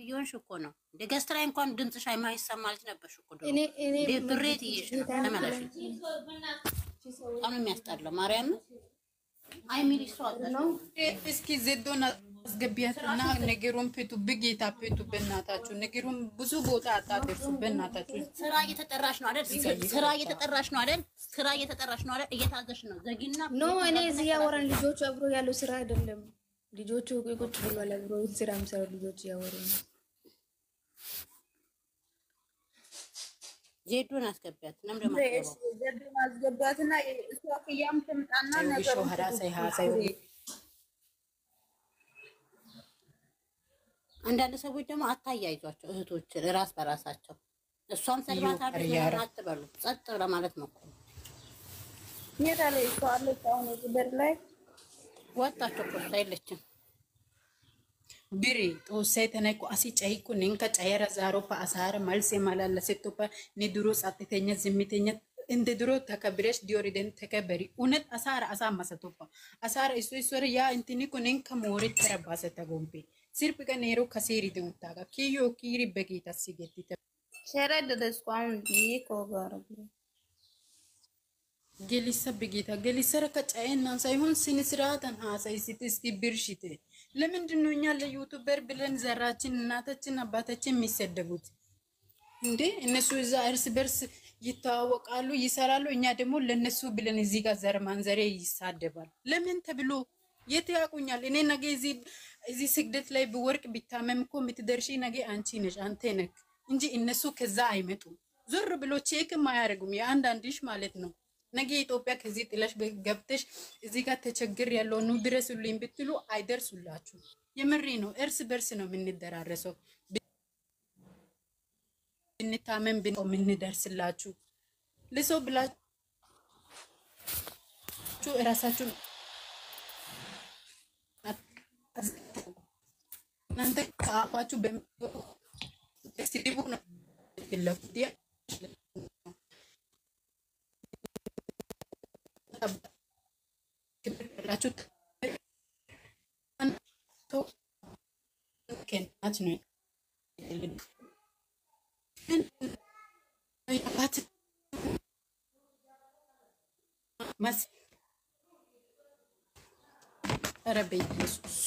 እየሆንሽ እኮ ነው። ደገስት ላይ እንኳን ድምጽሽ አይማይሰማ ማለት ነበርሽ እኮ ነው። ድሬት ይይሽ ነው ተመለሽ። አሁን የሚያስጠላው ማርያም አይ ሚሊ ሷት ነው። እስኪ ዘዶና አስገቢያትና ነገሩን ፍቱ በጌታ ፍቱ። በእናታችሁ ነገሩን ብዙ ቦታ አጣደርሱ። በእናታችሁ ስራ እየተጠራሽ ነው አይደል? ስራ እየተጠራሽ ነው አይደል? ስራ እየተጠራሽ ነው አይደል? እየታዘሽ ነው። ዘጊና ኖ እኔ እዚህ ያወራን ልጆቹ አብሮ ያለው ስራ አይደለም። ልጆቹ ቁጭ ብሏል አብሮ ስራ የሚሰሩ ልጆች ያወሩ ነው። ዜዶን አስገቢያት ነም ደማ ዜዶን አስገቢያትና እሷ ከያም ተምጣና ነገሩ ሀሳይ አንዳንድ ሰዎች ደግሞ አታያይዟቸው እህቶች ራስ በራሳቸው እሷም ሰርባት አይደለም አትበሉ ጸጥ ለማለት ነው እኮ የታለ እሷ አለች አሁን እዚህ ላይ ወጣቸው እኮ አይለችም ቢሪ ጦሳይ ተነቆ አሲ ጫይኩ ንንከ ጫየራ ዛሮ ፓሳረ መልስ ማላለሰቶፓ ንድሮ ጻተተኛ ዝምተኛ እንደ ድሮ ተከብረሽ ዲዮሪደን ተከበሪ ኡነት አሳራ አሳማሰቶፓ አሳራ እሱ ያ እንትኒ ኩንንከ ሞሪ ተረባሰ ተጎምቤ ሲርፕ ከኔሮ ከሴሪ ደውታጋ ኪዮ ኪሪ በጌታ ሲገቲ ሸረደ ደስቋም ይቆጋረብ ገሊሳ በጌታ ገሊሰረ ከጫይና ሳይሆን ስንስራተን ሀሳይ ሲትስቲ ብርሽት ለምንድነው እኛ ለዩቲዩበር ብለን ዘራችን እናታችን አባታችን የሚሰደቡት እንዴ? እነሱ እዛ እርስ በርስ ይታወቃሉ ይሰራሉ። እኛ ደግሞ ለነሱ ብለን እዚህ ጋር ዘር ማንዘሬ ይሳደባል። ለምን ተብሎ የት ያቁኛል? እኔ ነገ እዚህ ስግደት ላይ ብወርቅ ቢታመም እኮ የምትደርሺ ነገ አንቺ ነሽ አንተ ነህ እንጂ እነሱ ከዛ አይመጡም። ዞር ብሎ ቼክም አያደርጉም። የአንዳንድሽ ማለት ነው። ነገ ኢትዮጵያ ከዚህ ጥለሽ ገብተሽ እዚህ ጋር ተቸግር ያለው ነው ድረሱልኝ ብትሉ አይደርሱላችሁ። የምሪ ነው። እርስ በርስ ነው የምንደራረሰው። ብንታመም ብንደርስላችሁ ለሰው ብላችሁ እራሳችሁ እናንተ ካፋችሁ በሲሪቡ ነው ለፍዲያ ከብራችሁ አንቶ ከንታች ነው አባት ማስ ረበ ኢየሱስ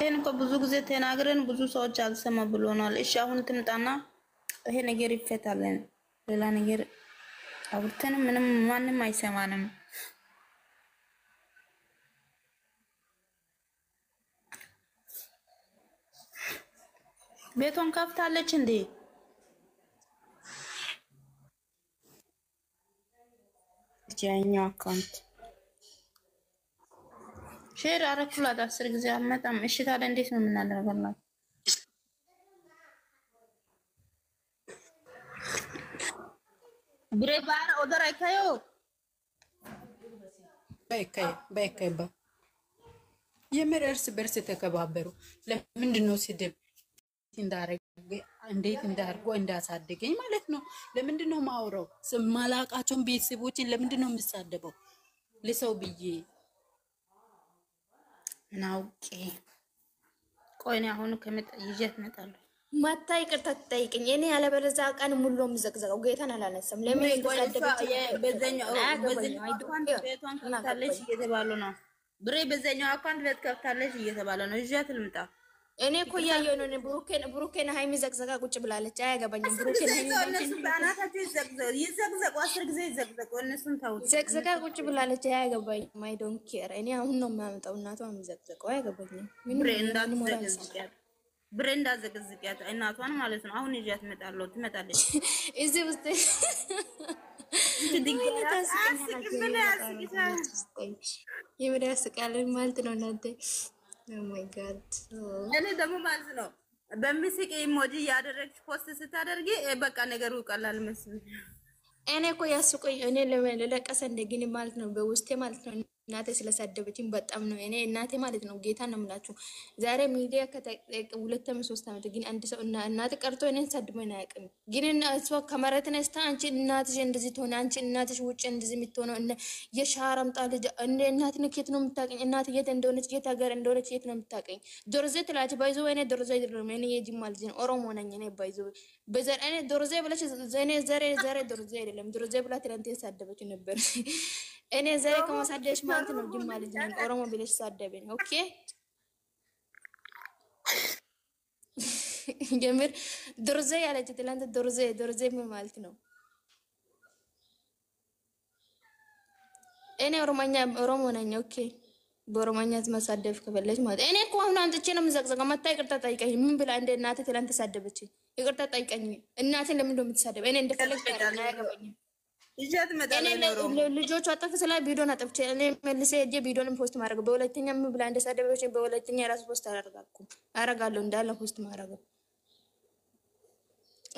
እንኮ ብዙ ጊዜ ተናግረን ብዙ ሰዎች አልሰማ ብሎናል። እሺ አሁን ትምጣና ይሄ ነገር ይፈታልን። ሌላ ነገር አውርተን ምንም ማንንም አይሰማንም። ቤቷን ከፍታለች እንዴ? ጃኛው አካውንት ሼር አረኩላት 10 ጊዜ አመጣም። እሺ ታዲያ እንዴት ነው የምናደርገው? ብሬባር ኦደር አይካዮ በይካይባ የምር እርስ በርስ ተከባበሩ። ለምንድን ነው ስድብ እንዴት እንዳርጎ እንዳሳደገኝ ማለት ነው። ለምንድን ነው ማውራው? ማላቃቸውን ቤተሰቦችን ለምንድን ነው የምሳደበው? ለሰው ብዬ ናውቄ ቆይ ነው አሁን ይዤት እመጣለሁ። ማታ ይቅርታ ትጠይቅኝ። እኔ ያለበለዚያ ቀን ሙሉ ምዘቅዘቀው ጌታን አላነሳም። ለምን እንደሰደበች በዘኛው ቤቷን ከፍታለች እየተባሉ ነው። ብሬ በዘኛው አካውንት ቤት ከፍታለች እየተባለ ነው። ይዤት ልምጣ። እኔ እኮ ያየው ነው። ብሩኬን ሃይሚ ዘቅዘቃ ቁጭ ብላለች። አያገባኝም። ብሩኬን ሃይሚ እነሱ ባናታቸው ይዘቅዘቁ 10 ጊዜ ይዘቅዘቁ። እነሱን ታውቁ ዘቅዘቃ ቁጭ ብላለች። አያገባኝም። አይ ዶንት ኬር። እኔ አሁን ነው የማመጣው። እናቷን ዘቅዘቀው አያገባኝም። ብሬ እንዳዘቅዝቂያት እናቷን ማለት ነው። አሁን ይዣት እመጣለሁ። ትመጣለች እዚህ ውስጥ የምን ያስቃል ማለት ነው እናንተ። ኦ ማይ ጋድ እኔ ደግሞ ማለት ነው በሚስቅ ኢሞጂ ያደረግሽ ፖስት ስታደርጊ በቃ ነገሩ ቀላል መስሎኝ። እኔ እኮ ያስቆኝ እኔ ለለቀሰ እንደግን ማለት ነው በውስጤ ማለት ነው እናቴ ስለሰደበችኝ በጣም ነው እኔ እናቴ ማለት ነው ጌታ ነው የምላችሁ። ዛሬ ሚዲያ ከተጠቀ 2-3 ዓመት ግን አንድ ሰው እናቴ ቀርቶ እኔን ሰድቦኝ አያውቅም። ግን እሷ ከመሬት ነስታ አንቺ እናትሽ እንደዚህ ትሆነ አንቺ እናትሽ ውጭ እንደዚህ የምትሆነው እነ የሻረምጣ ልጅ እንደ እናት ንኬት ነው የምታቀኝ እናት የት እንደሆነች የት ሀገር እንደሆነች የት ነው የምታቀኝ? ዶርዜ ትላች ባይዞ እኔ ዶርዜ አይደለም እኔ የጅማ ልጅ ነው ኦሮሞ ነኝ እኔ ባይዞ በዘር እኔ ዶርዜ ብለሽ ዘኔ ዘሬ ዶርዜ አይደለም ዶርዜ ብላ ትላንት ሰደበች ነበር። እኔ ዘሬ ከመሳደብሽ ማለት ነው ጅማ ልጅ ነኝ ኦሮሞ ብለሽ ሳደበኝ ኦኬ ጀምር ዶርዜ ያለች ትላንት ዶርዜ ምን ማለት ነው? እኔ ኦሮሞ ነኝ ኦኬ በኦሮሞኛ መሳደብ ከፈለች ማለት እኔ እኮ አሁን አንጥቼ ነው የምዘቅዘቀው። መታ ይቅርታ ጠይቀኝ ምን ብላ እንደ እናቴ ትላንት ተሳደበች ይቅርታ ጠይቀኝ። እናቴ ለምን እንደምትሳደብ እኔ እንደፈለግ ታደርጋለህ አያገባኝም። ልጆቹ አጠፍ ስላ ቪዲዮን አጠፍቼ እኔ መልሴ ሄጄ ቪዲዮን ፖስት ማድረግ በሁለተኛ ምን ብላ እንደሳደበች በሁለተኛ የራሱ ፖስት አደርጋለሁ እንዳለ ፖስት ማድረግ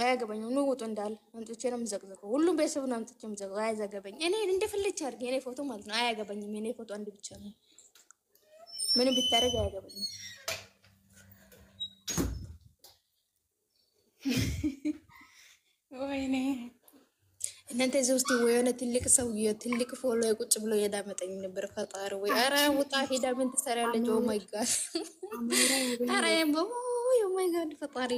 አያገባኝም። ነው ወጡ እንዳለ አንጥቼ ነው የምዘቅዘቀው። ሁሉም ቤተሰብ ነው አንጥቼ የምዘቅዘቀው አያገባኝ። እኔ እንደፈለች አድርጌ እኔ ፎቶ ማለት ነው አያገባኝም። እኔ ፎቶ አንድ ብቻ ነው ምንም ብታረግ አያገባኝም። ወይኔ እናንተ እዚህ ውስጥ የሆነ ትልቅ ሰው ትልቅ ፎሎ ቁጭ ብሎ የዳመጠኝ ነበር። ፈጣሪ ወይ አረ ውጣ ሄዳ ምን ትሰሪያለች? ኦ ማይ ጋድ አረ ኦ ማይ ጋድ ፈጣሪ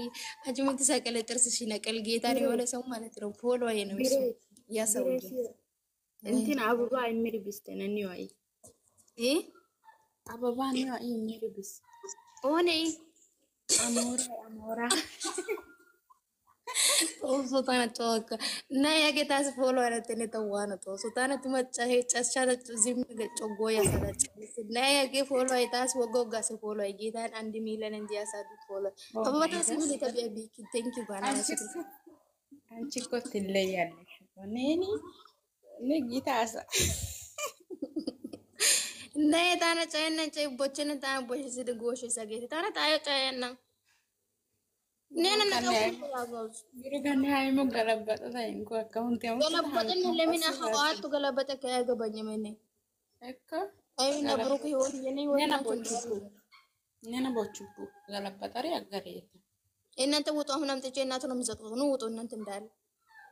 አጅ ምን ተሳቀለ ጥርስሽ ይነቀል ጌታ የሆነ ሰው ማለት ነው ፎሎ ነው እሱ ያ ሰው እንትን አበባ አይምር ቢስተን ነው አይ አበባ ነው አይምር ቢስ ኦኔ አሞራ ሶታና ተወካ እና ያጌታስ ፎሎ አረተነ ተዋና ቶ ሶታና ትመጫ ሄጫቻለ ዝም ገጮጎ ያሰራጭ እና ያጌ ፎሎ አይታስ ወጎጋስ ፎሎ አይጌታን 1 ሚሊዮን እንዲያሳዱ ፎሎ አባታስ ምን ተቢያ ቢክ ቴንክ ዩ ባና አንቺ እኮ ትለያለሽ ነኒ ለጌታሳ እና የታነ ጫየና ጫይ ቦቸነ ታን ቦሽ ዝድጎሽ ሰጌት ታነ ታየ ጫየና ነነ ነቀው ይረጋና ሃይሞ ገለበጠ ታይንኮ አካውንት ያው ገለበጠን ለምን አሐዋቱ ገለበጠ ከያገባኝ ማኔ እኮ አይና ብሩክ ይወት የኔ ነና ቦቹቡ ገለበጠሪ አገሬት እናንተ ወጡ አሁን አምጥቼ እናቱ ነው የምዘቅዘው ነው ወጡ እናንተ እንዳለ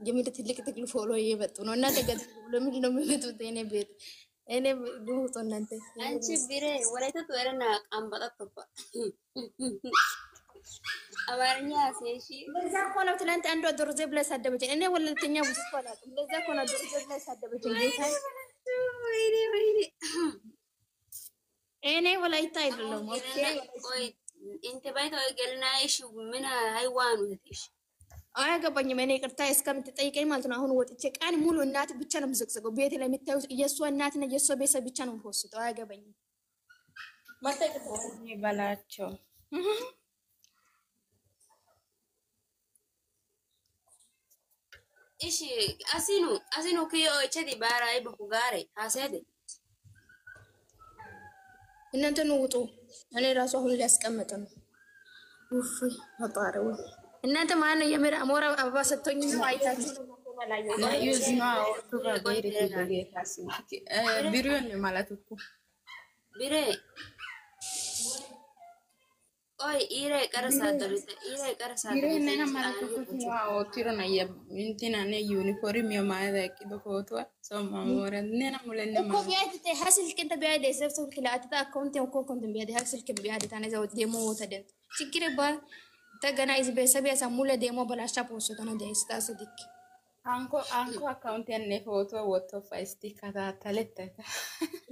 የሚል ትልቅ ፎሎ እየመጡ ነው እናንተ ገድ ለምን ነው የሚመጡት እኔ ቤት እኔ ወጡ እናንተ አንቺ ቢሬ ወላይታ ወረና ቃምባጣ አማርኛ አሴሺ ለዛ እኮ ነው ትናንት አንዷ ዶርዜ ብላ ሳደበች እኔ ወለተኛ ብዙ ፈላጥ ለዛ እኮ ነው ዶርዜ ብላ ሳደበች ጌታ ወይኔ እኔ ወላይታ አይደለም ኦኬ ቆይ እንት ባይታ ገልና እሺ ምን ሃይዋኑ እሺ አያገባኝም። እኔ ይቅርታ እስከምትጠይቀኝ ማለት ነው አሁን ወጥቼ ቀን ሙሉ እናት ብቻ ነው የምዘቅዘቀው ቤት ላይ የምታዩት የሷ እናትና የሷ ቤተሰብ ብቻ ነው የምወስደው አያገባኝም። ማታቀተው ይበላቸው እሺ አሲኑ ከዮ እቸዲ ባራይ በኩጋሬ አሰደ እናንተ ነው ውጡ። እኔ ራሱ አሁን ሊያስቀምጥ ነው ኡፍ አጣራው እናንተ ማን ነው የምራ ሞራ አበባ ሰጥቶኝ ነው አይታችሁ ነው ዩዝማ ኦቶጋ ገይሪ በጌታሲ ቢሮን ማለት እኮ ቢሬ ኦይ ኢሬ ቀረሳደሩ ቢሬ ነና ማለት እኮ ዋው ቲሮ ነው እንትና ነው ዩኒፎርም የማያቂ በፎቶ ሰማ ሞራ ነና ሙለነ ማለት ቢያት ሀስል ከንተ ቢያደ ሰብሰብ ክላአታ አካውንት ኮንት ቢያደ ሀስል ከን ቢያደ ታነ ዘው ደሞ ወተደን ችግር ባ ተገና ኢዝ በሰቢያ ሳሙለ ደሞ በላሻ ፖስቶ ታነ ደስታ ሰዲክ አንኮ አካውንት ያኔ ፎቶ ወጥቶ ፋይስቲ ካታተለተ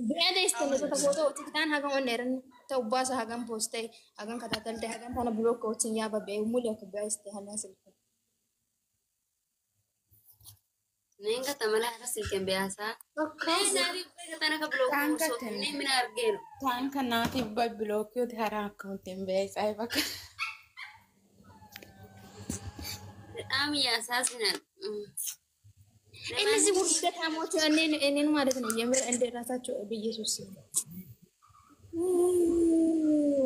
ቢያደ ይስተነ ፎቶ ወጥታን ሀገን ወነረን ተውባሳ ሀገን ፖስታይ ሀገን ካታተልተ ሀገን ታነ ብሎክ ወጥኛ በበይ ሙለ ከበይስተ ሀናስል ነንጋ ተመላ ሀስል ከን ቢያሳ ኦኬ ናሪ በተና ከብሎክ ወጥቶ ምን አርጌ ነው ታንካ ናቲ በብሎክ ወጥ ሀራ አካውንት ቢያሳይ በቃ በጣም ያሳዝናል። እነዚህ ውርደታሞች እኔን ማለት ነው የምር እንደ ራሳቸው በኢየሱስ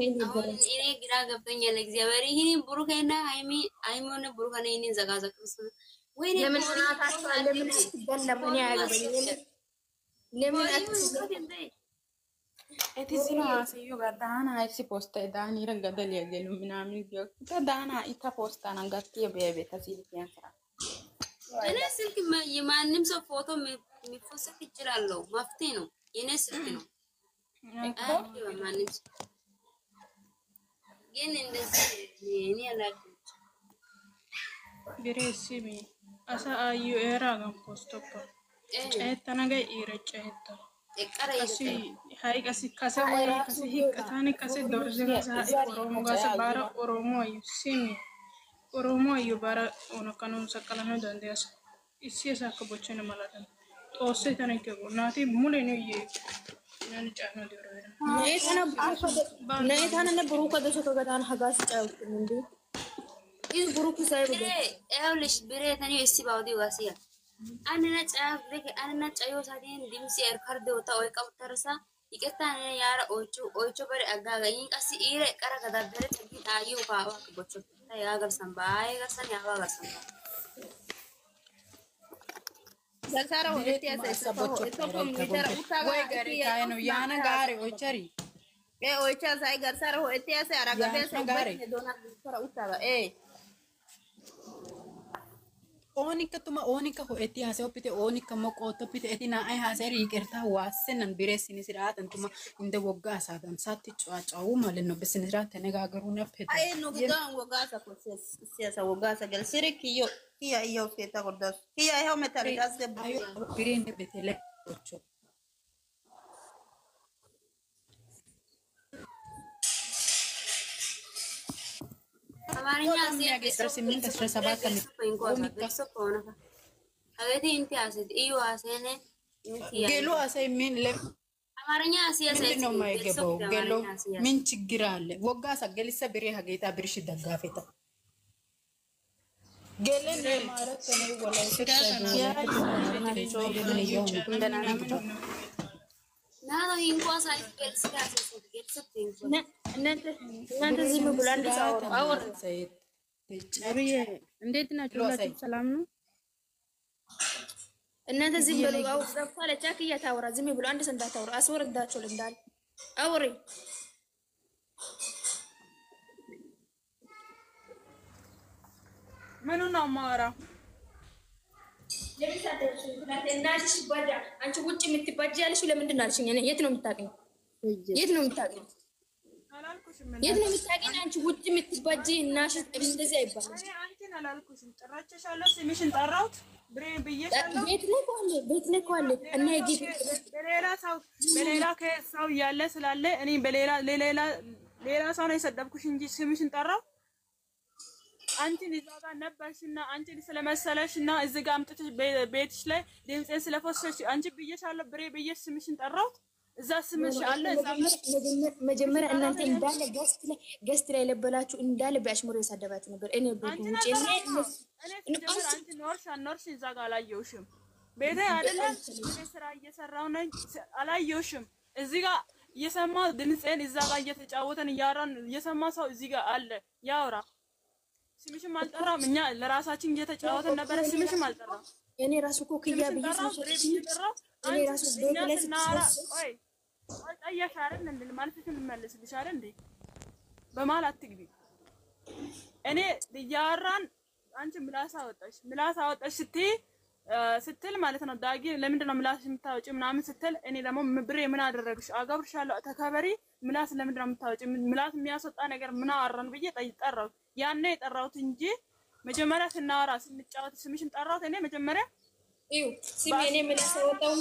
እኔ ግራ ገብቶኛል። እግዚአብሔር ይሄን ብሩክና ሃይሚውን ብሩክና ይሄን ዘጋዘቅስ ወይኔ ለምን እናታቸው ለምን አትበለም? እኔ አያገባኝም። ለምን አትበለም? Etisino asio gadana esi posta dani rangadal yagelu minamni dio gadana ita posta nangati bebe tasili piensa እኔ ስልክ የማንም ሰው ፎቶ የሚፎስት ይችላል መፍትሄ ነው የኔ ስልክ ነው ማንም ግን እንደዚህ እኔ አላውቅም Bireessimi asa ayyu eraagan postoppa ceettanaga iiracceetta kasi hay kasi kase wari kasi hiqqataani kase dorzega saai oromo gasa bara oromo ayyu simi oromo ayyu bara ona kanun sakkalano dandeessa issi esakka bochene malatan xoosse tanike go naati mule ne yee nan caano diorera ነይታና ለብሩክ ወደ ሶቶ ገዳን ሀጋስ ጫውት እንዴ ይህ ብሩክ ሳይብ ኤውልሽ ብሬተኒ እሲ ባውዲ ዋሲያ አንና ጫፍ ለከ አንና ጫዮ ሳዲን ዲምሲ ኤርካርዶ ታው ቀውተርሳ ይቀታነ ያራ ኦቾ በረ አጋጋይ ቀሲ ኢሬ ቀራ ከዳበረ ጥቂ ታዩ ባባ ከቦቾ ታያገር ሰንባይ ገርሰን ያባገር ሰንባ Garsara ho'etti asa tokko mitara utaga ወይ ገሬ ካይኑ ያነ ጋሪ ኦቸሪ oicha sai garsara ho'etti asa araga besa gari dona garsara utaga Onika tuma onika ho'etti hase opite onika mo qoto pite etina ai hase riiqerta waasenan biresini siratan tuma inde wogga asadan satti cuacawu maleno besini siratan negagaru na pete ay no gidan wogasa ko siasa wogasa gal siriki yo kiya iyo seta gordos kiya he metari gasde ayo birene betele ocho አማርኛ Trascendente stressabata mi አገቲ እንት ያሰት እዩ አሰነ ገሎ አሳይ ምን ለ አማርኛ ሲያሰ ነው ማይገባው ገሎ ምን ችግር አለ ወጋሳ ገልሰ ብሬ ሀገታ ብርሽ ደጋፈታ ገለን ማለት ነው ወላይ ናኖ ኢንኳ ሳይት ገልስ ያሰ ገልስ እናንተ ዝም ብሎ አንድ ሰው አወር ጨብዬ እንዴት ናችሁ? ሁላችሁ ሰላም ነው? እናንተ ዝም ብሎ አውር ገብቷል። ቻክያ ታወራ ዝም ብሎ አንድ ሰው እንዳታወራ አስወርዳቸው እንዳል አውሪ ምኑ ነው ማወራ? እናትሽ ባዳ አንቺ ውጭ የምትባጂ ያለሽ ለምንድን ነው አልሽኝ? የት ነው የምታውቂኝ? የት ነው የምታውቂኝ? የት ነው የምታውቂኝ? አንቺ ውጭ የምትባጂ እናሽ እንደዚህ አይባልም። አንቺን አላልኩሽም። ጠራችሻለሁ፣ ስምሽን ጠራሁት። ብሬ ብዬሻለሁ። ቤት ላይ ኳለ እና ይጊ በሌላ ሰው ያለ ስላለ እኔ ሌላ ሰው ነው የሰደብኩሽ እንጂ ስምሽን ጠራው። አንቺን እዛ ጋር ነበርሽና አንቺን ስለመሰለሽና እዚህ ጋር አምጥተሽ ቤትሽ ላይ ድምጼን ስለፈሰሽ አንቺ ብዬሻለሁ። ብሬ ብዬሽ ስምሽን ጠራሁት። እዛ ስምሽ አለ። እዛ መጀመሪያ እናንተ እንዳለ ገስት ላይ ለበላችሁ እንዳለ በአሽሙር የሳደባችሁ ነበር። እኔ ቤት ውጪ አንቺ ኖርሽ እዛ ጋር አላየሁሽም። ቤቴ አይደለም እኔ ስራ እየሰራሁ ነኝ። አላየሁሽም። እዚህ ጋር እየሰማ ድምጼን እዛ ጋር እየተጫወተን እያወራን እየሰማ ሰው እዚህ ጋር አለ ያወራ። ስምሽም አልጠራም። እኛ ለራሳችን እየተጫወተን ነበር። ስምሽም አልጠራም። እኔ ራሱ እኮ ክያ ብዬሽ ነው እኔ ራሱ ቤት ላይ ቆይ ጠየሽ አይደል እንዴ? ማለትሽን ልመልስልሽ አይደል እንዴ? በመሀል አትግቢ። እኔ እያወራን አንቺ ምላስ አወጣሽ ስትል ማለት ነው። ዳጊ ለምንድን ነው ምላስ የምታወጪ ምናምን ስትል እኔ ደግሞ ብሬ ምን አደረግሽ? አገብርሻለሁ ተከበሪ። ምላስ ለምንድን ነው የምታወጪ? ምላስ የሚያስወጣ ነገር ምን አወራን ብዬ ጠራሁት። ያኔ የጠራሁት እንጂ መጀመሪያ ስናወራ ስንጫወት ስምሽን ጠራሁት። እኔ መጀመሪያ ሲሚ እኔ ምላስ አወጣው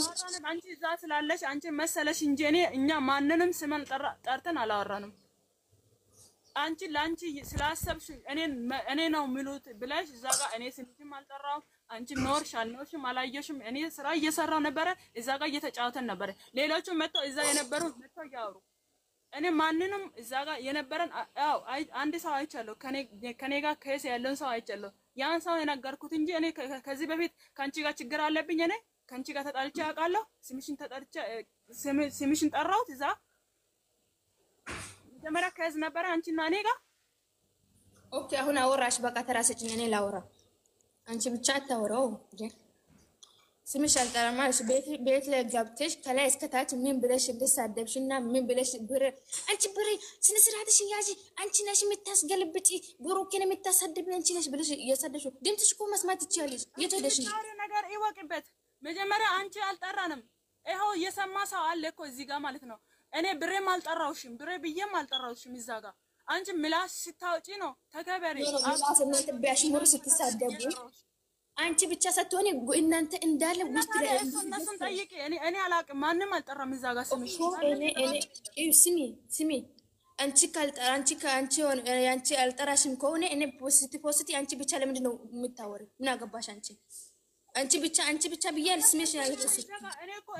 አንቺ እዛ ስላለሽ አንቺ መሰለሽ እንጂ እኛ ማንንም ስመን ጠርተን አላወራንም። አንቺ ላንቺ ስላሰብሽ እኔ ነው የሚሉት ብለሽ እዛ ጋር እኔ ስምሽም አልጠራሁም። አንቺ ኖርሽ አልኖርሽም አላየሽም። እኔ ስራ እየሰራሁ ነበረ። እዛ ጋር እየተጫወተን ነበረ። ሌሎቹ መጥተው እዛ የነበሩ መጥተው ያወሩ። እኔ ማንንም እዛ ጋር የነበረን አንድ ሰው አይቻለሁ። ከኔ ጋር ከስ ያለን ሰው አይቻለሁ። ያን ሰው የነገርኩት እንጂ እኔ ከዚህ በፊት ካንቺ ጋር ችግር አለብኝ። እኔ ካንቺ ጋር ተጣልቼ አውቃለሁ። ስምሽን ጠራሁት። እዛ መጀመሪያ ከዝ ነበረ አንቺና እኔ ጋር። ኦኬ አሁን አወራሽ። በቃ ተራስጭኝ። እኔ ላውራ አንቺ ብቻ አታወራው እንጂ ስምሽ አልጠራም አልሽ። ቤት ላይ ገብተሽ ከላይ እስከታች ምን ብለሽ እንደሳደብሽና ምን ብለሽ ብር አንቺ ብር ስነ ስርዓትሽን ያዢ አንቺ ነሽ የምታስገልብጪ ብሩኬን የምታሳድቢ አንቺ ነሽ ብለሽ እየሰደብሽ ድምፅሽ እኮ መስማት ይቻላል። የት ሄደሽ ነው ነገር ይወቅበት። መጀመሪያ አንቺ አልጠራንም። ይኸው እየሰማ ሰው አለ እኮ እዚህ ጋር ማለት ነው። እኔ ብሬም አልጠራውሽም፣ ብሬ ብዬም አልጠራውሽም። እዛ ጋር አንቺ ምላስ ስታውጪ ነው ተከበሪ። ምላስና ጥቢያሽሙር ስትሳደቡ አንቺ ብቻ ሳትሆኒ እናንተ እንዳለ ውስጥ ላይ እነሱን ጠይቂ። እኔ አላቅም፣ ማንም አልጠራም እዛ ጋር ስምሽ። ስሚ አንቺ አንቺ አልጠራሽም ከሆነ እኔ ፖስት አንቺ ብቻ ለምንድን ነው የምታወሪው? ምን አገባሽ አንቺ? አንቺ ብቻ ብያለሁ ስምሽ ያልኩሽ። እኔ እኮ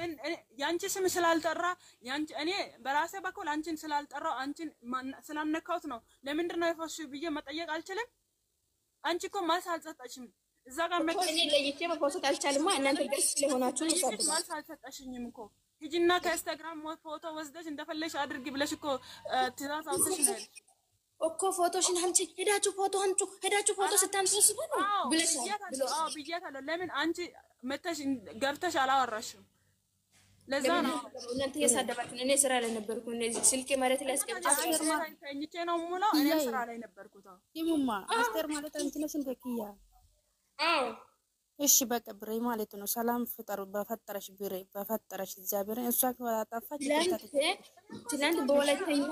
ያንቺ ስም ስላልጠራ እኔ በራሴ በኩል አንቺን ስላልጠራው አንቺን ስላነካሁት ነው። ለምንድን ነው የፈሱ ብዬ መጠየቅ አልችልም? አንቺ እኮ ማስ አልሰጠሽም። እዛ ጋር እኔ ለይቼ መፖስት አልቻልማ። እናንተ ደስ ስለሆናችሁ ነው ሰደብ ማስ አልሰጠሽኝም እኮ ሂጂና ከኢንስታግራም ፎቶ ወስደሽ እንደፈለሽ አድርጊ ብለሽ እኮ ትእዛዝ አውጥተሽ ነው እኮ ፎቶሽን አምጪ፣ ሄዳችሁ ፎቶ አምጪ፣ ሄዳችሁ ፎቶ ስታምጪ ብለሽ ብያታለሁ። ለምን አንቺ መተሽ ገብተሽ አላወራሽም? ለዛ ነው እናንተ የሳደባችሁ። እኔ ስራ ላይ ነበርኩ። እነዚህ ስልኬ መሬት ላይ አስቀምጫለሁ። ተኝቼ ነው ሙሉ እኔ ስራ ላይ ነበርኩት። ይሙማ አስተር ማለት አንቺ ነሽ እንደ ኪያ? አዎ እሺ በቃ ብሬ ማለት ነው። ሰላም ፍጠሩ በፈጠረሽ ብሬ በፈጠረሽ እግዚአብሔር። እሷ ከጣፋች ትላንት በወለተኛ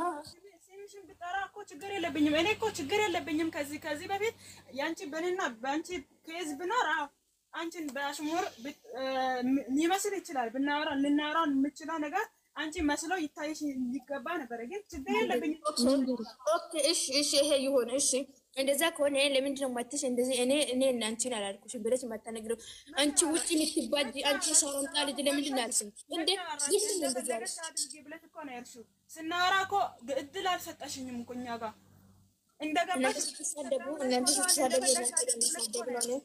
ስምሽን ብጠራ እኮ ችግር የለብኝም። እኔ እኮ ችግር የለብኝም። ከዚህ በፊት ያንቺ በኔና ባንቺ ኬዝ ብኖር አንቺን በአሽሙር ሊመስል ይችላል። ልናወራ የምችለው ነገር አንቺ መስሎ ይታይሽ ይገባ ነበር። ግን ችግር የለብኝም። ኦኬ እሺ ይሄ ይሁን። እሺ እንደዛ ከሆነ ለምንድን ነው መተሽ እንደዚህ እኔ አንቺን አላልኩሽም ብለሽ መታነግረው? አንቺ ውጪ ልትባጂ አንቺ ሻራንጣ ልጅ ለምንድን ነው ያልሽኝ እንዴ? ዝም እንደዚህ ያልሽ ብለሽ እኮ ነው ያልሽው። ስናወራ እኮ እድል አልሰጠሽኝም እኮ እኛ ጋር እንደገባሽ ስትሳደቡ እናንተ ስትሳደቡ ነው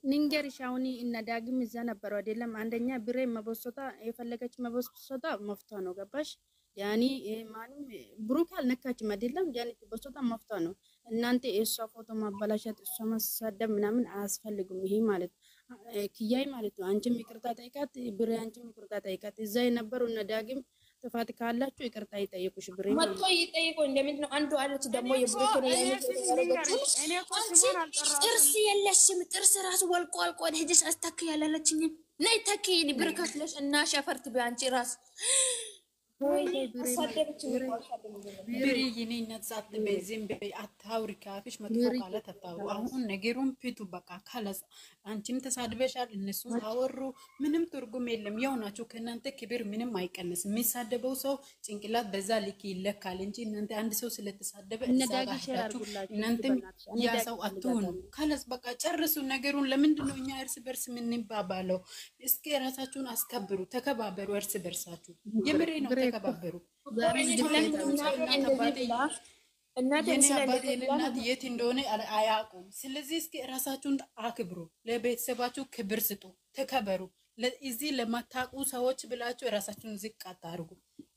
ንንገርሽ። አሁን እነ ዳግም እዛ ነበሩ አይደለም? አንደኛ ብሬ መበሶታ የፈለገች መበሶታ መፍቷ ነው። ገባሽ? ያኒ ማንም ብሩክ አልነካችም አይደለም? ያኒ በሶታ መፍቷ ነው። እናንተ የእሷ ፎቶ ማበላሸት እሷ ማሳደብ ምናምን አያስፈልግም። ይሄ ማለት ኪያይ ማለት ነው። አንቺም ይቅርታ ጠይቃት፣ ብሬ አንቺም ይቅርታ ጠይቃት። እዛ የነበሩ እነ ዳግም ጥፋት ካላችሁ ይቅርታ ይጠይቁሽ። ብሬ መጥቶ ይጠይቁ። እንደምን ነው አንዱ አለች ደግሞ የብሩክ ነው ጥርስ የለሽም፣ ጥርስ ራሱ ወልቆ አልቆ ሄደሽ አስተክ ያላለችኝ ነይ ተኪ ብርከት ለሽ እና ሸፈርት ቢያንቺ ራስ ብሬ የኔ ነጻት በዚህም አታውሪ፣ ካፍሽ መጥፎ ቃላት አታውሩ። አሁን ነገሩን ፊቱ በቃ ካላስ አንቺም ተሳድበሻል፣ እነሱም አወሩ፣ ምንም ትርጉም የለም። ያው ናቸው። ከእናንተ ክብር ምንም አይቀንስም። የሚሳደበው ሰው ጭንቅላት በዛ ልክ ይለካል እንጂ እናንተ አንድ ሰው ስለተሳደበ እዛጋችሁ እናንተም ያ ሰው አትሆኑ። ካላስ በቃ ጨርሱ ነገሩን። ለምንድን ነው እኛ እርስ በርስ የምንባባለው? እስኪ ራሳችሁን አስከብሩ፣ ተከባበሩ እርስ በርሳችሁ። የምሬ ነው። ተከባበሩ። እናት የት እንደሆነ አያውቁም። ስለዚህ እስኪ ራሳችሁን አክብሩ፣ ለቤተሰባችሁ ክብር ስጡ፣ ተከበሩ። እዚህ ለማታውቁ ሰዎች ብላችሁ ራሳችሁን ዝቅ አታርጉ።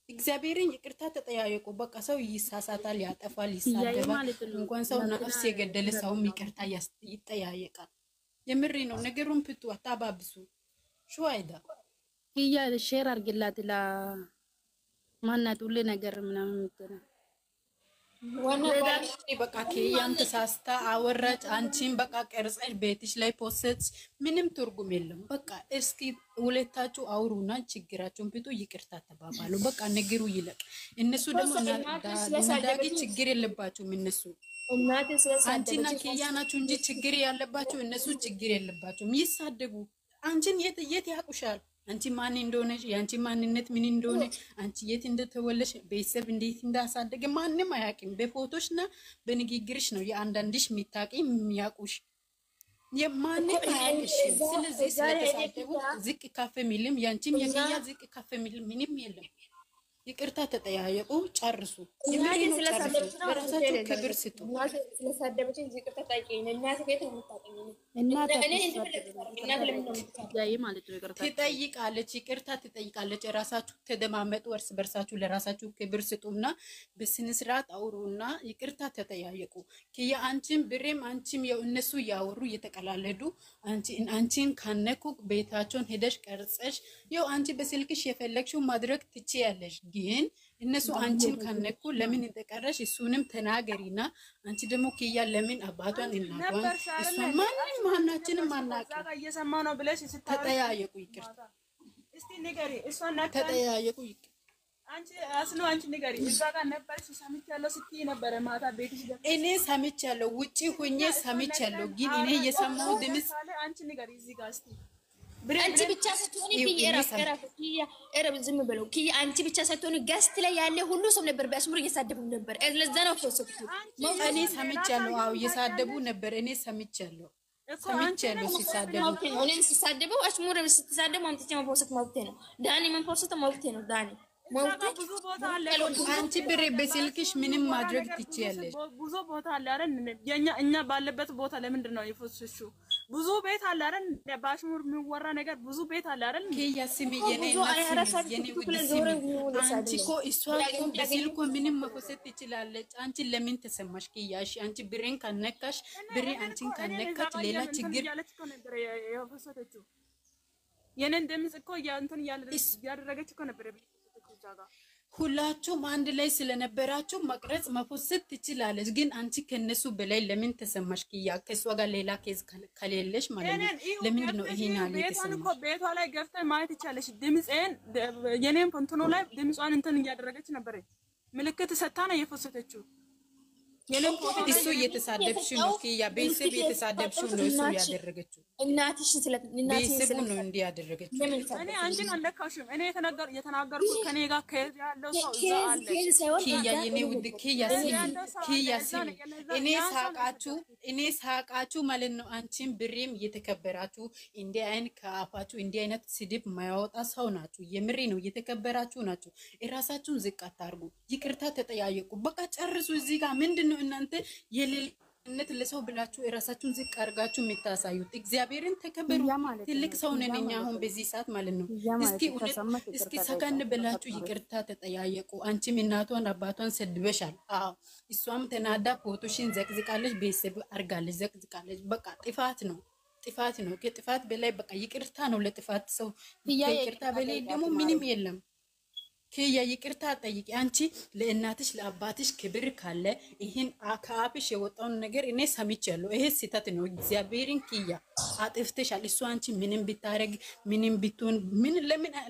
እግዚአብሔርን ይቅርታ ተጠያየቁ። በቃ ሰው ይሳሳታል፣ ያጠፋል፣ ይሳደባል። እንኳን ሰው ነፍስ የገደለ ሰውም ይቅርታ ይጠያየቃል። የምሬ ነው። ነገሩን ፍቱ፣ አታባብሱ። ሹዋይዳ ኪያ ሼር አርግላት ላ ማናት ሁሌ ነገር ምናምን ምትለው በቃ ኪያን ተሳስታ አወራች። አንቺን በቃ ቀርጸሽ ቤትሽ ላይ ፖስት ምንም ትርጉም የለም። በቃ እስኪ ሁለታችሁ አውሩና ችግራችሁን ፍቱ፣ ይቅርታ ተባባሉ። በቃ ነገሩ ይለቅ። እነሱ ደግሞ ዳጊ ችግር የለባቸውም። እነሱ አንቺና ኪያ ናችሁ እንጂ ችግር ያለባቸው እነሱ ችግር የለባቸውም። ይሳደቡ። አንቺን የት ያቁሻል? አንቺ ማን እንደሆነሽ፣ ያንቺ ማንነት ምን እንደሆነ፣ አንቺ የት እንደተወለሽ፣ ቤተሰብ እንዴት እንዳሳደገ ማንንም አያውቅም። በፎቶሽና በንግግርሽ ነው የአንዳንድሽ የሚታቂ የሚያውቁሽ። የማንም አያውቅሽ። ስለዚህ ስለተሳደቡ ዝቅ ከፍ የሚልም ያንቺም የኪያ ዝቅ ከፍ የሚልም ምንም የለም። ይቅርታ ተጠያየቁ፣ ጨርሱ። የምሬን ነው ጨርሱ። ለራሳችሁ ክብር ስጡ። ስለሳደበችኝ ይቅርታ ጠይቂኝ። እናት ቤት ነው የምታውቀኝ። ትጠይቃለች፣ ይቅርታ ትጠይቃለች። ራሳችሁ ተደማመጡ፣ እርስ በርሳችሁ ለራሳችሁ ክብር ስጡና በስነ ስርዓት አውሩና ይቅርታ ተጠያየቁ። ከያ አንቺም ብሬም አንቺም ያው እነሱ ያወሩ እየተቀላለዱ አንቺን ካነኩ ቤታቸውን ሄደሽ ቀርጸሽ ያው አንቺ በስልክሽ የፈለግሽው ማድረግ ትችያለሽ። ግን እነሱ አንቺን ካነኩ ለምን እንደቀረሽ እሱንም ተናገሪና አንቺ ደግሞ ኪያ ለምን አባቷን እናቷን እሷን ማንንም ማናችንም ማናቀ እየሰማው ነው ብለሽ ተጠያየቁ። ይቅርታ እስቲ ንገሪ። እሷን ነበር ተጠያየቁ። አንቺ አስኖ አንቺ ንገሪ። እዛ ጋር ነበርሽ ሰምቻለሁ ስትይ ነበር ማታ ቤትሽ ገብተሽ። እኔ ሰምቻለሁ፣ ውጪ ሆኜ ሰምቻለሁ። ግን እኔ የሰማው ድምጽ አንቺ ንገሪ እዚህ ጋር እስቲ አንቺ ብቻ ስትሆኒ ኪያ ዝም ብለው ኪያ አንቺ ብቻ ስትሆኒ ገስት ላይ ያለ ሁሉ ሰው ነበር በአሽሙር እየሳደቡ ነበር። ለዛ ነው ፈሰኩት። እኔ ሰምቻለሁ። አዎ እየሳደቡ ነበር። እኔ ሰምቻለሁ ሲሳደቡ። እኔን ሲሳደቡ አሽሙር ስትሳደቡ አምጥቼ መፖስት መብቴ ነው። ዳኒ መፖስት መብቴ ነው። ዳኒ ብዙ ቦታ አለ። አንቺ ብሬ በስልክሽ ምንም ማድረግ ትችያለሽ። ብዙ ቦታ አለ አይደል? እኛ ባለበት ቦታ ለምንድን ነው የፈሰሽው? ብዙ ቤት አለ አይደል? በአሽሙር የሚወራ ነገር ብዙ ቤት አለ አይደል? ኪያ ስሚ፣ የኔ ውድ ስሚ። አንቺ እኮ እሷ እኮ በስልኩ ምንም መኮሰት ትችላለች። አንቺ ለምን ተሰማሽ ኪያ? እሺ አንቺ ብሬን ካነካሽ ብሬ አንቺን ካነካች ሌላ ችግር ያለች እኮ ነበር የፈሰተችው። የኔን ድምጽ እኮ እንትን ያደረገች እኮ ነበር። ሁላችሁም አንድ ላይ ስለነበራችሁ መቅረጽ መፎሰት ትችላለች። ግን አንቺ ከነሱ በላይ ለምን ተሰማሽ ኪያ? ከሷ ጋር ሌላ ኬዝ ከሌለሽ ማለት ነው። ለምንድን ነው ይሄን ያለ ተሰማሽ? ቤቷ ላይ ገብተን ማየት ይቻለሽ። ድምጽን የኔን እንትኑ ላይ ድምጿን እንትን እያደረገች ነበር። ምልክት ሰታ ነው የፈሰተችው። እሱ እየተሳደብሽ ነው ኪያ። ቤተሰብ እየተሳደብሽ ነው እሱ ያደረገችው። እናትሽ ቤተሰብ ነው እንዲህ ያደረገችው። እኔ አንቺን አልነካሽም። እኔ የተናገርኩት ከኔ ጋር ከሄድ ያለው ሰው እዛ አለ። ኪያ የኔ ውድ ኪያ ስሚ፣ እኔ ሳቃችሁ ማለት ነው። አንቺን ብሬም እየተከበራችሁ እንዲህ አይነት ከአፋችሁ እንዲህ አይነት ስድብ ማያወጣ ሰው ናችሁ። የምሬ ነው፣ እየተከበራችሁ ናችሁ። እራሳችሁን ዝቅ አታርጉ። ይቅርታ ተጠያየቁ። በቃ ጨርሱ። እዚህ ጋር ምንድነው እናንተ የሌለነት ለሰው ብላችሁ የራሳችሁን ዝቅ አድርጋችሁ የምታሳዩት? እግዚአብሔርን ተከበሩ። ትልቅ ሰው ነን እኛ አሁን በዚህ ሰዓት ማለት ነው። እስኪ ሰከን ብላችሁ ይቅርታ ተጠያየቁ። አንቺም እናቷን አባቷን ሰድበሻል። አዎ እሷም ተናዳ ፎቶሽን ዘቅዝቃለች፣ ቤተሰብ አርጋለች፣ ዘቅዝቃለች። በቃ ጥፋት ነው። ከጥፋት በላይ በቃ ይቅርታ ነው ለጥፋት ሰው። ይቅርታ በላይ ደግሞ ምንም የለም። ኪያ ይቅርታ ጠይቂ። አንቺ ለእናትሽ ለአባትሽ ክብር ካለ ይሄን ከአፍሽ የወጣውን ነገር እኔ ሰምቻለሁ። ይሄ ስህተት ነው። እግዚአብሔርን ኪያ አጥፍተሻል። እሱ አንቺ ምንም ቢታረግ ምንም ቢትሆን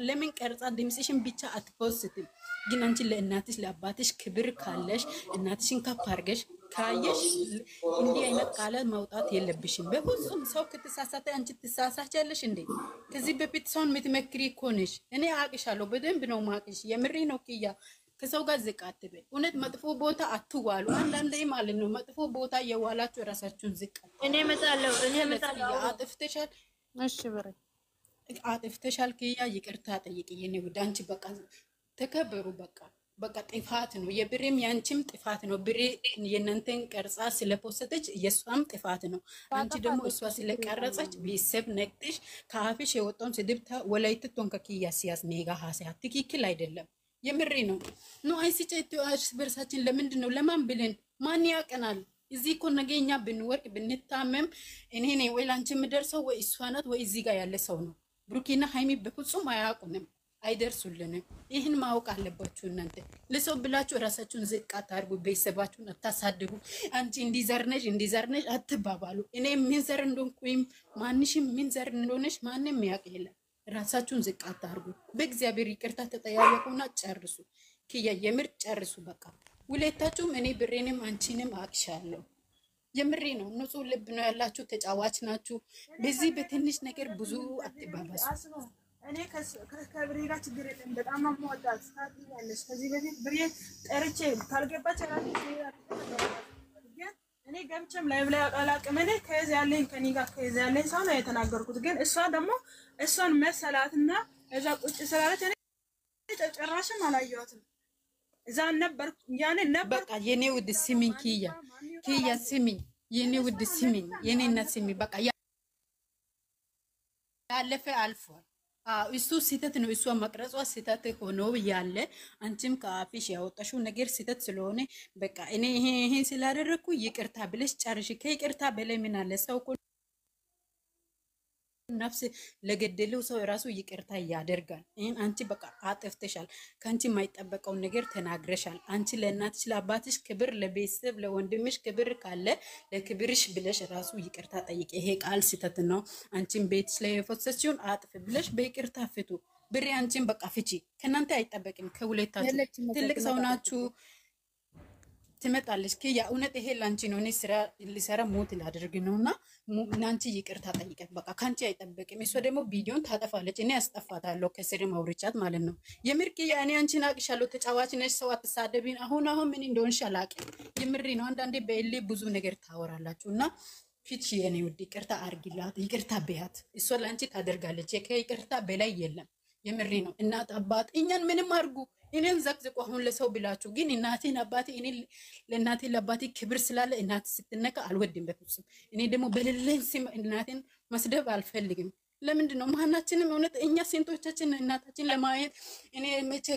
ለምን ቀርጻ ድምጽሽን ብቻ አትፖስትም? ግን አንቺ ለእናትሽ ለአባትሽ ክብር ካለሽ እናትሽን ከፍ አድርገሽ ካየሽ እንዲህ አይነት ቃላት ማውጣት የለብሽም። በፍጹም ሰው ከተሳሳተ አንቺ ትሳሳቻለሽ እንዴ? ከዚህ በፊት ሰውን የምትመክሪ እኮ ነሽ። እኔ አቅሻለሁ፣ በደንብ ነው ማቅሽ። የምሬ ነው ኪያ። ከሰው ጋር ዝቅ አትበይ። እውነት መጥፎ ቦታ አትዋሉ። አንዳንዴ ማለት ነው መጥፎ ቦታ የዋላችሁ ራሳችሁን ዝቅ እኔ እመጣለሁ። አጥፍተሻል። እሺ ብሬ አጥፍተሻል ኪያ። ይቅርታ ጠይቂ የኔ ውድ። አንቺ በቃ ተከበሩ። በቃ ጥፋት ነው። የብሬም ያንቺም ጥፋት ነው። ብሬ የእናንተን ቀርጻ ስለፖስተች የሷም ጥፋት ነው። አንቺ ደግሞ እሷ ስለቀረጸች ቤተሰብ ነቅጥሽ ከአፍሽ የወጣውን ስድብታ ወላይትቶን ከኪያ ሲያስ ኔጋ ሀሲያ ትክክል አይደለም። የምሬ ነው። አይስጨት በርሳችን ለምንድን ነው ለማን ብለን ማን ያቀናል? እዚህ እኮ ነገ እኛ ብንወርቅ ብንታመም እኔ ነኝ ወይ ላንቺ የምደርሰው ወይ እሷ ናት ወይ እዚህ ጋር ያለ ሰው ነው። ብሩኬና ሃይሚ በፍጹም አያውቁንም፣ አይደርሱልንም። ይህን ማወቅ አለባችሁ እናንተ። ለሰው ብላችሁ ራሳችሁን ዝቅ አታርጉ፣ ቤተሰባችሁን አታሳድጉ። አንቺ እንዲዘርነሽ አትባባሉ። እኔ ምን ዘር እንደሆንኩኝ ማንሽም ምን ዘር እንደሆነሽ ማንም ያውቅ የለም። ራሳችሁን ዝቅ አታርጉ። በእግዚአብሔር ይቅርታ ተጠያየቁና ጨርሱ። ኪያ የምር ጨርሱ። በቃ ሁለታችሁም እኔ ብሬንም አንቺንም አቅሻለሁ። የምሬ ነው። ንጹህ ልብ ነው ያላችሁ፣ ተጫዋች ናችሁ። በዚህ በትንሽ ነገር ብዙ አትባባሱ። እኔ ከብሬ ጋር ችግር የለም። በጣም አሟጣት ታጥኛለሽ። ከዚህ በፊት ብሬ ጠርቼ ካልገባች እኔ ገብቼም ላይ ብላ አላቅም። እኔ ከዚህ ያለኝ ከኔ ጋር ከዚህ ያለኝ ሰው ነው የተናገርኩት። ግን እሷ ደግሞ እሷን መሰላትና እዛ ቁጭ ስላለች እኔ ጨራሽም አላየኋትም። እዛ ነበር ያኔ ነበር። በቃ የኔ ውድ ስሚኝ ኪያ ስሚኝ፣ የኔ ውድ ስሚኝ፣ የኔ እናት ስሚኝ። በቃ ያለፈ አልፏል። እሱ ስህተት ነው። እሷ መቅረጿ ስህተት ሆኖ ያለ አንቺም ከአፍሽ ያወጣሽው ነገር ስህተት ስለሆነ በቃ እኔ ይሄን ስላደረኩ ይቅርታ ብለሽ ጨርሽ። ከይቅርታ በላይ ምን አለ? ሰው ነፍስ ለገደለው ሰው ራሱ ይቅርታ ያደርጋል። ይሄን አንቺ በቃ አጥፍተሻል። ከአንቺ የማይጠበቀውን ነገር ተናግረሻል። አንቺ ለእናትሽ ለአባትሽ ክብር፣ ለቤተሰብ ለወንድምሽ ክብር ካለ ለክብርሽ ብለሽ ራሱ ይቅርታ ጠይቅ። ይሄ ቃል ስህተት ነው። አንቺን ቤትሽ ላይ የፈሰስሽውን አጥፍ ብለሽ በይቅርታ ፍቱ። ብሬ አንቺን በቃ ፍቺ። ከእናንተ አይጠበቅም። ከሁለታችሁ ትልቅ ሰው ናችሁ። ትመጣለች ኪያ። እውነት ይሄ ላንቺ ነው። እኔ ስራ ሊሰራ ሞት ላደርግ ነውና ናንቺ ይቅርታ ጠይቀት። በቃ ካንቺ አይጠበቅም። እሷ ደግሞ ቪዲዮን ታጠፋለች። እኔ አስጠፋታለሁ ከስር ማውርቻት ማለት ነው። የምር ኪያ እኔ አንቺን አቅሻለሁ። ተጫዋች ነሽ። ሰው አትሳደቢን። አሁን ምን እንደሆንሽ አላውቅም። የምሬ ነው። አንዳንዴ በእሌ ብዙ ነገር ታወራላችሁ እና ፊት የኔ ውድ ይቅርታ አርጊላት። ይቅርታ በያት። እሷ ላንቺ ታደርጋለች። ከይቅርታ በላይ የለም። የምሬ ነው። እናት አባት እኛን ምንም አርጉ እኔን ዘቅዝቁ አሁን ለሰው ብላችሁ ግን እናቴን አባቴ እኔ ለእናቴ ለአባቴ ክብር ስላለ እናቴ ስትነካ አልወድም በፍጹም። እኔ ደግሞ በሌለኝ ስም እናቴን መስደብ አልፈልግም። ለምንድን ነው ማናችንም እውነት እኛ ሴንቶቻችን እናታችን ለማየት እኔ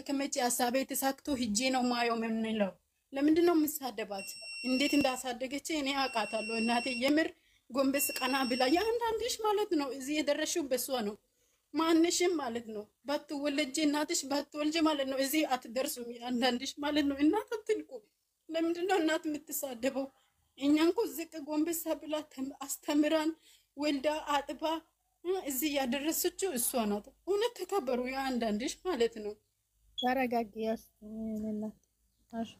ከመቼ ሀሳቤ ተሳክቶ ሂጄ ነው ማየው የምንለው? ለምንድን ነው የምሳደባት? እንዴት እንዳሳደገች እኔ አውቃታለሁ። እናቴ የምር ጎንበስ ቀና ብላ ያንዳንድሽ ማለት ነው እዚህ የደረሽው በሷ ነው። ማንሽም ማለት ነው ባትወለጂ እናትሽ ባትወልጂ ማለት ነው እዚህ አትደርሱም። አንዳንድሽ ማለት ነው እናት አትንቁ። ለምንድን ነው እናት የምትሳደበው? እኛ እንኳ ዝቅ ጎንበሳ ብላ አስተምራን ወልዳ አጥባ እዚህ ያደረሰችው እሷ ናት። እውነት ተከበሩ። አንዳንድሽ ማለት ነው ተረጋጊያስ እናት አሽ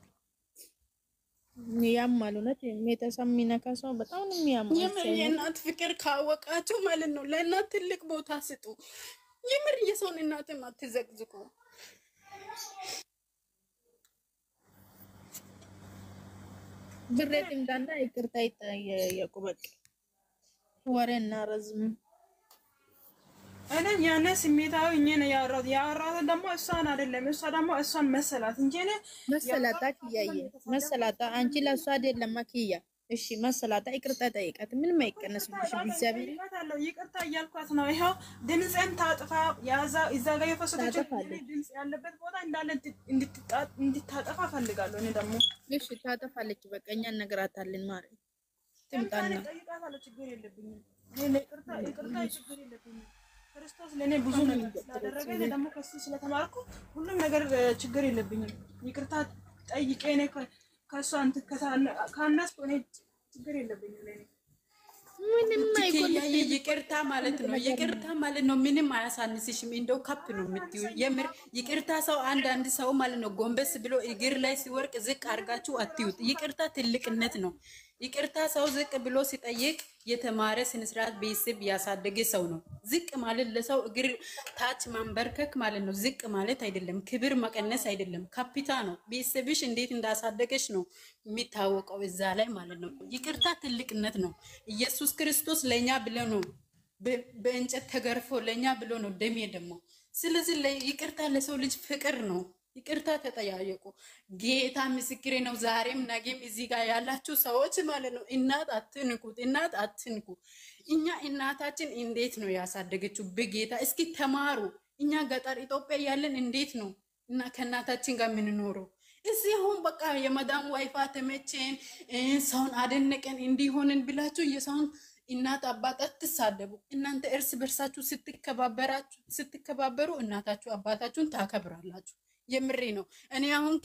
ያማል። እውነት ቤተሰብ የሚነካ ሰው በጣም ነው የሚያማው። የእናት ፍቅር ካወቃችሁ ማለት ነው ለእናት ትልቅ ቦታ ስጡ። የምር የሰውን እናትም አትዘቅዝቁ። ብሬት እንዳና ይቅርታ ይጠየቁ። በቃ ወሬና ረዝም እኔ ያነ ስሜታዊ እኔን ያወራሁት ደግሞ እሷን አይደለም። እሷ ደግሞ እሷን መሰላት እንጂ እኔ መሰላታ ኪያዬ መሰላታ አንቺ ለሷ አይደለም ማኪያ። እሺ መሰላታ ይቅርታ ጠይቃት። ምንም አይቀነስብሽ። እግዚአብሔር ይቅርታ እያልኳት ነው። ይሄው ድምፅን ታጥፋ ያዛ እዛ ጋር የፈሰደችው ድምፅ ያለበት ቦታ እንዳለ እንድታጠፋ ፈልጋለሁ። እኔ ደግሞ እሺ ታጠፋለች። በቃ እኛ ነገራታለን ማለት ትምጣና ጠይቃታለሁ። ችግር የለብኝም። እኔ ይቅርታ ችግር የለብኝም። ክርስቶስ ለኔ ብዙ ነገር ስላደረገ እኔ ደግሞ ከሱ ስለተማርኩ ሁሉም ነገር ችግር የለብኝም። ይቅርታ ጠይቄ እኔ ከሱ አንተ ካናስኩ እኔ ችግር የለብኝም። ለኔ ምንም አይቆልም። ይቅርታ ማለት ነው። ይቅርታ ማለት ነው ምንም አያሳንስሽም። እንደው ከፍ ነው የምትዩ። የምር ይቅርታ ሰው አንዳንድ ሰው ማለት ነው ጎንበስ ብሎ እግር ላይ ሲወርቅ ዝቅ አድርጋችሁ አትዩት። ይቅርታ ትልቅነት ነው። ይቅርታ ሰው ዝቅ ብሎ ሲጠይቅ የተማረ ስነስርዓት ቤተሰብ ያሳደገ ሰው ነው። ዝቅ ማለት ለሰው እግር ታች ማንበርከክ ማለት ነው። ዝቅ ማለት አይደለም። ክብር መቀነስ አይደለም። ካፒታ ነው። ቤተሰብሽ እንዴት እንዳሳደገሽ ነው የሚታወቀው እዛ ላይ ማለት ነው። ይቅርታ ትልቅነት ነው። ኢየሱስ ክርስቶስ ለኛ ብሎ ነው በእንጨት ተገርፎ ለኛ ብሎ ነው ደም ደግሞ። ስለዚህ ይቅርታ ለሰው ልጅ ፍቅር ነው። ይቅርታ ተጠያየቁ። ጌታ ምስክሬ ነው። ዛሬም ነገም እዚህ ጋር ያላችሁ ሰዎች ማለት ነው እናት አትንኩት። እናት አትንኩ። እኛ እናታችን እንዴት ነው ያሳደገችው? በጌታ እስኪ ተማሩ። እኛ ገጠር ኢትዮጵያ ያለን እንዴት ነው እና ከእናታችን ጋር የምንኖረው? እዚህ አሁን በቃ የመዳም ዋይፋ ተመቸን ሰውን አደነቀን እንዲሆንን ብላችሁ የሰውን እናት አባት አትሳደቡ። እናንተ እርስ በርሳችሁ ስትከባበሩ እናታችሁ አባታችሁን ታከብራላችሁ። የምሬ ነው። እኔ አሁን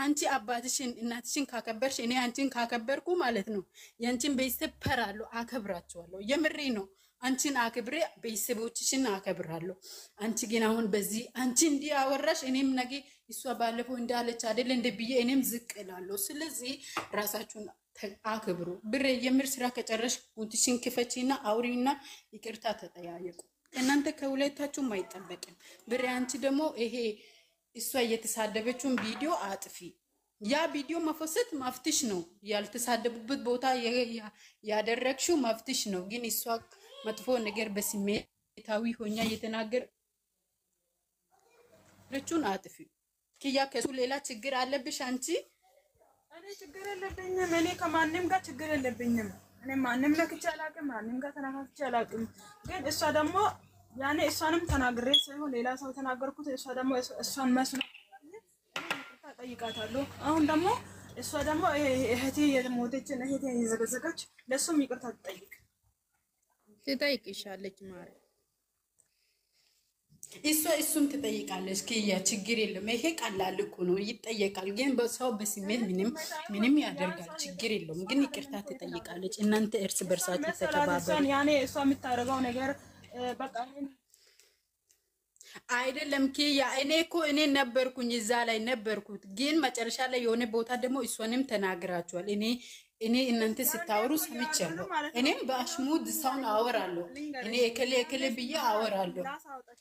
አንቺ አባትሽን እናትሽን ካከበርሽ እኔ አንቺን ካከበርኩ ማለት ነው ያንቺን ቤተሰብ ፐራለሁ፣ አከብራቸዋለሁ። የምሬ ነው። አንቺን አክብሬ ቤተሰቦችሽን አከብራለሁ። አንቺ ግን አሁን በዚህ አንቺ እንዲህ አወራሽ እኔም ነገ እሷ ባለፈው እንዳለች አይደለ እንደ ብዬ እኔም ዝቅ እላለሁ። ስለዚህ ራሳችሁን አክብሩ። ብሬ የምር ስራ ከጨረሽ ጉንትሽን ክፈቺና አውሪና ይቅርታ ተጠያየቁ። እናንተ ከሁለታችሁም አይጠበቅም። ብሬ አንቺ ደግሞ ይሄ እሷ እየተሳደበችውን ቪዲዮ አጥፊ። ያ ቪዲዮ መፈሰት መፍትሽ ነው። ያልተሳደቡበት ቦታ ያደረግሽው መፍትሽ ነው። ግን እሷ መጥፎ ነገር በስሜታዊ ሆኛ እየተናገር ልጁን አጥፊ። ኪያ ከሱ ሌላ ችግር አለብሽ አንቺ? እኔ ችግር የለብኝም። እኔ ከማንም ጋር ችግር የለብኝም። እኔ ማንም ለክቼ አላውቅም፣ ማንም ጋር ተናካክቼ አላውቅም። ግን እሷ ደግሞ ያኔ እሷንም ተናግሬ ሳይሆን ሌላ ሰው ተናገርኩት። እሷ ደግሞ እሷን መስሎ ጠይቃታለሁ። አሁን ደግሞ እሷ ደግሞ እህቴ የሞተችን እህቴ የዘገዘገች ለሱም ይቅርታ ትጠይቅሻለች ማለት እሱም ትጠይቃለች። ኪያ ችግር የለም። ይሄ ቀላል እኮ ነው፣ ይጠየቃል። ግን በሰው በስሜት ምንም ያደርጋል፣ ችግር የለውም። ግን ይቅርታ ትጠይቃለች። እናንተ እርስ በርሳችሁ ተከባበሩ። ያኔ እሷ የምታደርገው ነገር በቃ አይደለም ኪያ። እኔ ነበርኩኝ እዛ ላይ ነበርኩት። ግን መጨረሻ ላይ የሆነ ቦታ ደግሞ እሷንም ተናግራችኋል። እኔ እናንተ ስታወሩ ሰምቻለሁ። እኔም በአሽሙድ ሰውን አወራለሁ። እኔ እከሌ ብዬ አወራለሁ።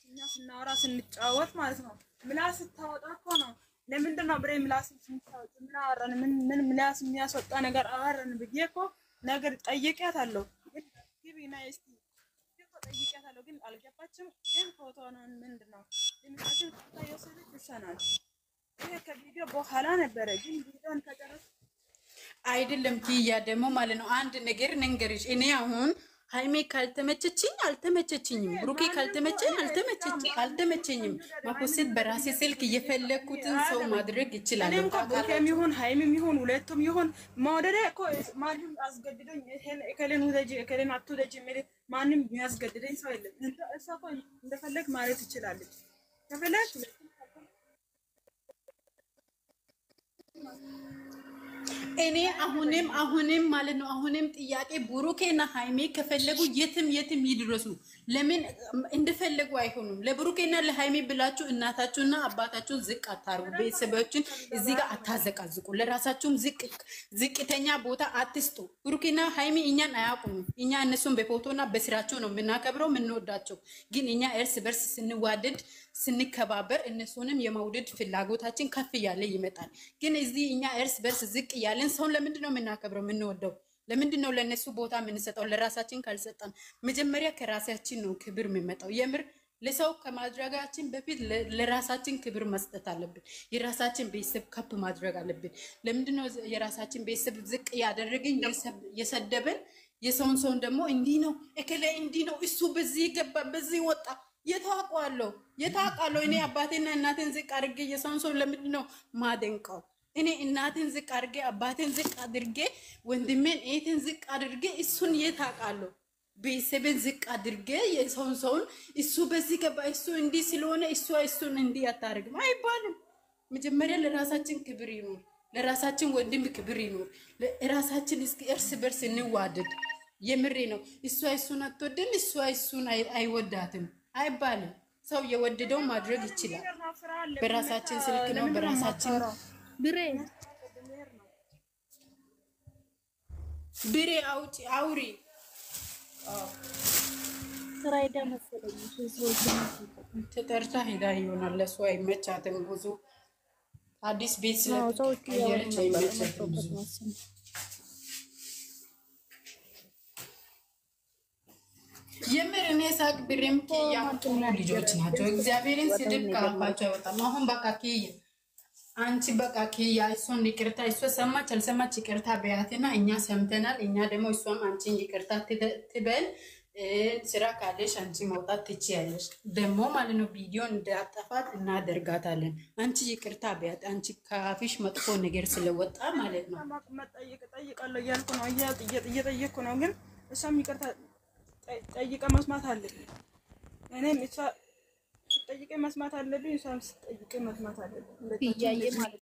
እኛ ስናወራ ስንጫወት ማለት ነው። ምላስ ስታወጣ እኮ ነው። ለምንድን ነው ብሬ ምላስ ስንጫወት ምን አወራን? ምን ምላስ የሚያስወጣ ነገር አወራን ብዬ እኮ ነገር ጠይቄያታለሁ። ግን ግቢና እስቲ ጠይቄያታለሁ። ግን አልገባችም። ግን ፎቶ ነው ምንድን ነው ድምጻችን ታየሰለች ይሻናል። ይሄ ከቪዲዮ በኋላ ነበረ። ግን ቪዲዮን ከጨረስ አይደለም ኪያ ደግሞ ማለት ነው። አንድ ነገር ንገርሽ። እኔ አሁን ሃይሜ ካልተመቸችኝ አልተመቸችኝም፣ ብሩኬ ካልተመቸኝ አልተመቸኝም። ማፖስት በራሴ ስልክ እየፈለኩትን ሰው ማድረግ ይችላል። እኔም ብሩኬም ይሁን ሃይሜም ይሁን ሁለቱም ይሁን መውደደ እኮ ማንም አስገድዶኝ እከሌን ውደጂ እከሌን አትውደጂ የሚል ማንም የሚያስገድደኝ ሰው የለም። እሷ እኮ እንደፈለግ ማለት ትችላለች። ከፈለግ እኔ አሁንም ማለት ነው። አሁንም ጥያቄ ብሩኬና ሃይሜ ከፈለጉ የትም ይድረሱ። ለምን እንደፈለጉ አይሆኑም? ለብሩኬና ለሃይሜ ብላችሁ እናታችሁና አባታችሁን ዝቅ አታርጉ። ቤተሰቦችን እዚህ ጋር አታዘቃዝቁ። ለራሳችሁም ዝቅተኛ ቦታ አትስጡ። ብሩኬና ሃይሜ እኛን አያውቁም። እኛ እነሱን በፎቶና በስራቸው ነው የምናከብረው የምንወዳቸው። ግን እኛ እርስ በርስ ስንዋደድ ስንከባበር እነሱንም የመውደድ ፍላጎታችን ከፍ እያለ ይመጣል። ግን እዚህ እኛ እርስ በርስ ዝቅ እያለን ሰውን ለምንድን ነው የምናከብረው የምንወደው? ለምንድን ነው ለነሱ ቦታ የምንሰጠው? ለራሳችን ካልሰጠን መጀመሪያ ከራሳችን ነው ክብር የሚመጣው። የምር ለሰው ከማድረጋችን በፊት ለራሳችን ክብር መስጠት አለብን። የራሳችን ቤተሰብ ከፍ ማድረግ አለብን። ለምንድን ነው የራሳችን ቤተሰብ ዝቅ ያደረግን የሰደበን? የሰውን ደግሞ እንዲህ ነው እከለ እንዲህ ነው እሱ በዚህ ገባ በዚህ ወጣ የታውቃለሁ። እኔ አባቴና እናቴን ዝቅ አድርጌ የሰውን ሰው ለምንድን ነው ማደንቀው? እኔ እናቴን ዝቅ አድርጌ አባቴን ዝቅ አድርጌ ወንድሜን እህቴን ዝቅ አድርጌ እሱን የታውቃለሁ። ቤተሰብን ዝቅ አድርጌ የሰውን እሱ በዚህ ገባ እሱ እንዲህ ስለሆነ እሱን እንዲህ አታርግም አይባልም። መጀመሪያ ለራሳችን ክብር ይኖር፣ ለራሳችን ወንድም ክብር ይኖር። ለራሳችን እርስ በርስ እንዋደድ። የምሬ ነው። እሱን አትወድም፣ እሱን አይወዳትም አይባልም። ሰው የወደደው ማድረግ ይችላል። በራሳችን ስልክ ነው በራሳችን ብሬ አውሪ ስራይዳ መሰለኝ ተጠርታ ሄዳ ይሆናል። ለሷ አይመቻትም ብዙ አዲስ ቤት ስለቀየረች አይመቻትም ብዙ። የምር እኔ ሳቅ ብሬም ኪያ ጥሩ ልጆች ናቸው። እግዚአብሔርን ስድብ ካባቸው አይወጣም። አሁን በቃ ኪያ አንቺ በቃ ኪያ እሷን ይቅርታ እሷ ሰማች አልሰማች ይቅርታ በያትና እኛ ሰምተናል። እኛ ደግሞ እሷም አንቺን ይቅርታ ትበል። ስራ ካለሽ አንቺ መውጣት ትችያለሽ። ደግሞ ማለት ነው ቪዲዮ እንዳጠፋት እናደርጋታለን። አንቺ ይቅርታ በያት። አንቺ ካፊሽ መጥፎ ነገር ስለወጣ ማለት ነው ጠይቃለሁ እያልኩ ነው እየጠየቅኩ ነው። ግን እሷም ይቅርታ ጠይቀ መስማት አለብኝ። እኔም እሷ ጠይቀ መስማት አለብኝ፣ እሷም ጠይቀ መስማት አለብኝ።